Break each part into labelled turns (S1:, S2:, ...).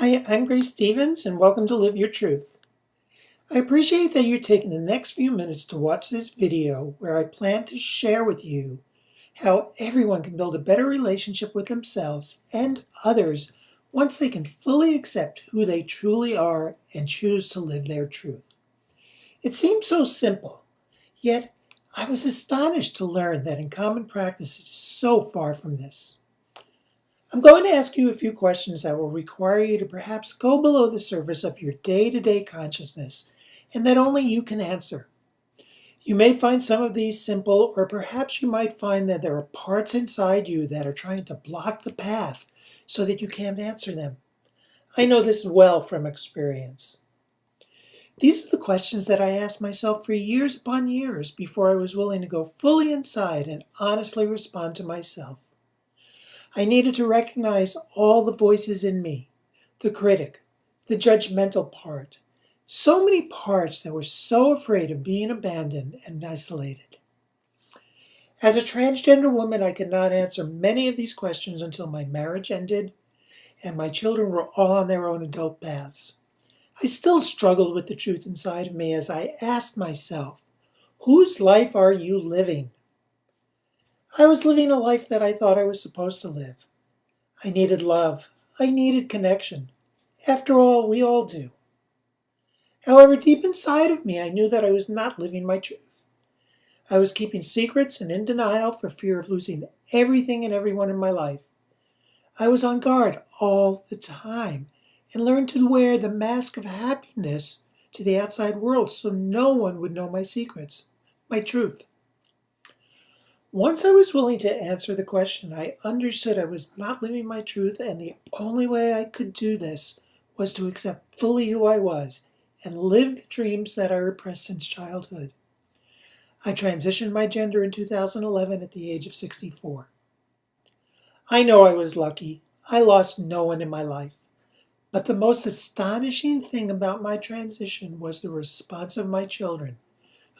S1: Hi, I'm Grace Stevens, and welcome to Live Your Truth. I appreciate that you're taking the next few minutes to watch this video where I plan to share with you how everyone can build a better relationship with themselves and others once they can fully accept who they truly are and choose to live their truth. It seems so simple, yet I was astonished to learn that in common practice it is so far from this. I'm going to ask you a few questions that will require you to perhaps go below the surface of your day-to-day consciousness and that only you can answer. You may find some of these simple, or perhaps you might find that there are parts inside you that are trying to block the path so that you can't answer them. I know this well from experience. These are the questions that I asked myself for years upon years before I was willing to go fully inside and honestly respond to myself. I needed to recognize all the voices in me, the critic, the judgmental part, so many parts that were so afraid of being abandoned and isolated. As a transgender woman, I could not answer many of these questions until my marriage ended and my children were all on their own adult paths. I still struggled with the truth inside of me as I asked myself, whose life are you living? I was living a life that I thought I was supposed to live. I needed love. I needed connection. After all, we all do. However, deep inside of me, I knew that I was not living my truth. I was keeping secrets and in denial for fear of losing everything and everyone in my life. I was on guard all the time and learned to wear the mask of happiness to the outside world so no one would know my secrets, my truth. Once I was willing to answer the question, I understood I was not living my truth, and the only way I could do this was to accept fully who I was and live the dreams that I repressed since childhood. I transitioned my gender in 2011 at the age of 64. I know I was lucky. I lost no one in my life. But the most astonishing thing about my transition was the response of my children,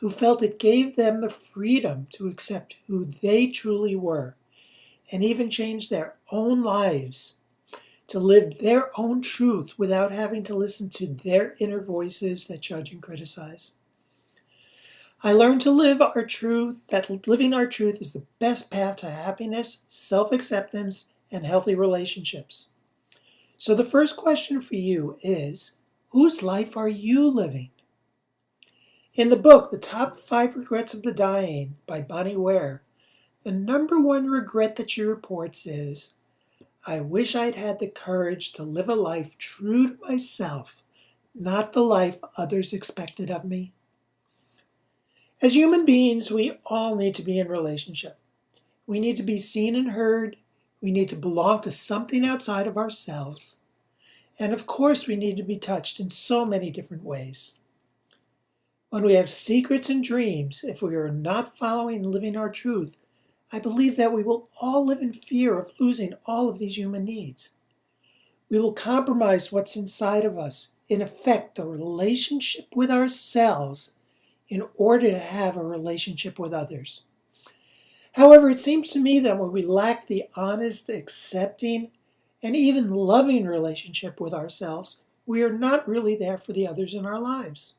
S1: who felt it gave them the freedom to accept who they truly were, and even change their own lives to live their own truth without having to listen to their inner voices that judge and criticize. I learned to live our truth, that living our truth is the best path to happiness, self-acceptance, and healthy relationships. So the first question for you is, whose life are you living? In the book, The Top 5 Regrets of the Dying by Bonnie Ware, the number one regret that she reports is, I wish I'd had the courage to live a life true to myself, not the life others expected of me. As human beings, we all need to be in relationship. We need to be seen and heard. We need to belong to something outside of ourselves. And of course, we need to be touched in so many different ways. When we have secrets and dreams, if we are not following and living our truth, I believe that we will all live in fear of losing all of these human needs. We will compromise what's inside of us, in effect, the relationship with ourselves, in order to have a relationship with others. However, it seems to me that when we lack the honest, accepting, and even loving relationship with ourselves, we are not really there for the others in our lives.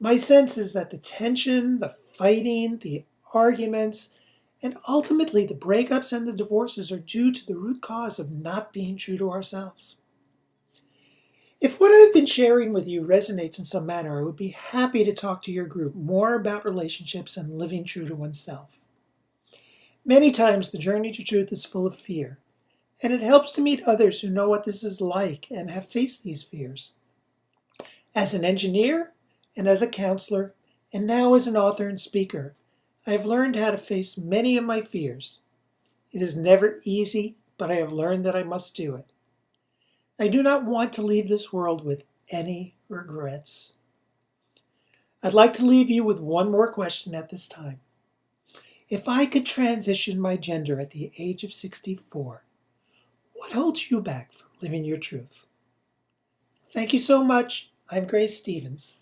S1: My sense is that the tension, the fighting, the arguments, and ultimately the breakups and the divorces are due to the root cause of not being true to ourselves. If what I've been sharing with you resonates in some manner, I would be happy to talk to your group more about relationships and living true to oneself. Many times the journey to truth is full of fear, and it helps to meet others who know what this is like and have faced these fears. As an engineer, and as a counselor, and now as an author and speaker, I have learned how to face many of my fears. It is never easy, but I have learned that I must do it. I do not want to leave this world with any regrets. I'd like to leave you with one more question at this time. If I could transition my gender at the age of 64, what holds you back from living your truth? Thank you so much. I'm Grace Stevens.